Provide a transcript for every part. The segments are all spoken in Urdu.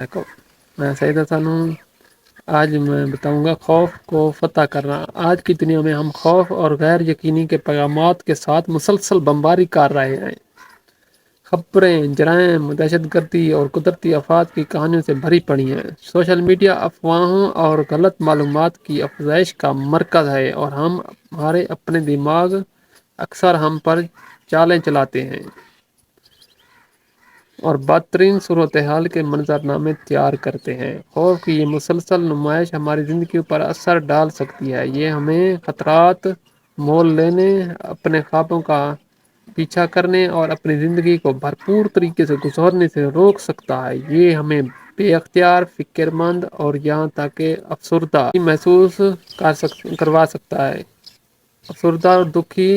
دیکھو میں سعید حسن ہوں۔ آج میں بتاؤں گا خوف کو فتح کرنا۔ آج کی دنیا میں ہم خوف اور غیر یقینی کے پیغامات کے ساتھ مسلسل بمباری کر رہے ہیں۔ خبریں، جرائم، دہشت گردی اور قدرتی آفات کی کہانیوں سے بھری پڑی ہیں۔ سوشل میڈیا افواہوں اور غلط معلومات کی افزائش کا مرکز ہے اور ہمارے اپنے دماغ اکثر ہم پر چالیں چلاتے ہیں اور بدترین صورتحال کے منظرنامے تیار کرتے ہیں۔ خوف کی یہ مسلسل نمائش ہماری زندگیوں پر اثر ڈال سکتی ہے۔ یہ ہمیں خطرات مول لینے، اپنے خوابوں کا پیچھا کرنے اور اپنی زندگی کو بھرپور طریقے سے گزارنے سے روک سکتا ہے۔ یہ ہمیں بے اختیار، فکر مند اور یہاں تک کہ افسردہ محسوس کروا سکتا ہے۔ افسردہ اور دکھی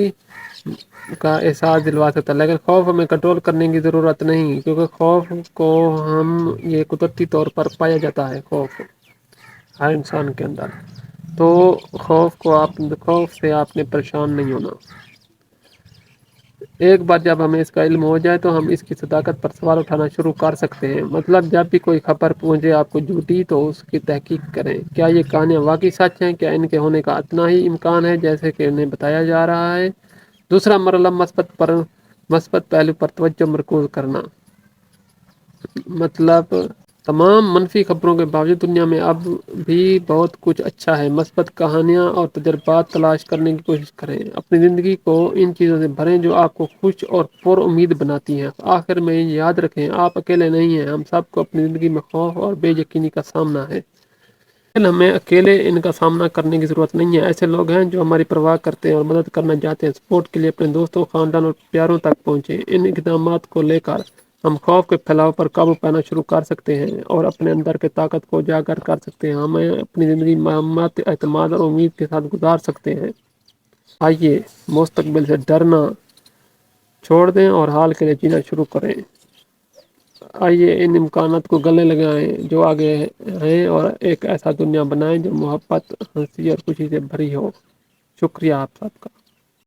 کا احساس دلوا سکتا ہے، لیکن خوف ہمیں کنٹرول کرنے کی ضرورت نہیں، کیونکہ خوف کو یہ قدرتی طور پر پایا جاتا ہے۔ خوف ہر انسان کے اندر، تو خوف سے آپ نے پریشان نہیں ہونا۔ ایک بار جب ہمیں اس کا علم ہو جائے تو ہم اس کی صداقت پر سوال اٹھانا شروع کر سکتے ہیں۔ مطلب جب بھی کوئی خبر پہنچے آپ کو جھوٹی، تو اس کی تحقیق کریں۔ کیا یہ کہانیاں واقعی سچ ہیں؟ کیا ان کے ہونے کا اتنا ہی امکان ہے جیسے کہ انہیں بتایا جا رہا ہے؟ دوسرا مرحلہ مثبت پہلو پر توجہ مرکوز کرنا۔ مطلب تمام منفی خبروں کے باوجود دنیا میں اب بھی بہت کچھ اچھا ہے۔ مثبت کہانیاں اور تجربات تلاش کرنے کی کوشش کریں۔ اپنی زندگی کو ان چیزوں سے بھریں جو آپ کو خوش اور پر امید بناتی ہیں۔ آخر میں یاد رکھیں، آپ اکیلے نہیں ہیں۔ ہم سب کو اپنی زندگی میں خوف اور بے یقینی کا سامنا ہے، لیکن ہمیں اکیلے ان کا سامنا کرنے کی ضرورت نہیں ہے۔ ایسے لوگ ہیں جو ہماری پرواہ کرتے ہیں اور مدد کرنا چاہتے ہیں۔ سپورٹ کے لیے اپنے دوستوں، خاندان اور پیاروں تک پہنچیں۔ ان اقدامات کو لے کر ہم خوف کے پھیلاؤ پر قابو پانا شروع کر سکتے ہیں اور اپنے اندر کے طاقت کو اجاگر کر سکتے ہیں۔ ہمیں اپنی زندگی محبت، اعتماد اور امید کے ساتھ گزار سکتے ہیں۔ آئیے مستقبل سے ڈرنا چھوڑ دیں اور حال کے لیے جینا شروع کریں۔ آئیے ان امکانات کو گلے لگائیں جو آگے ہیں اور ایک ایسا دنیا بنائیں جو محبت، ہنسی اور خوشی سے بھری ہو۔ شکریہ آپ سب کا۔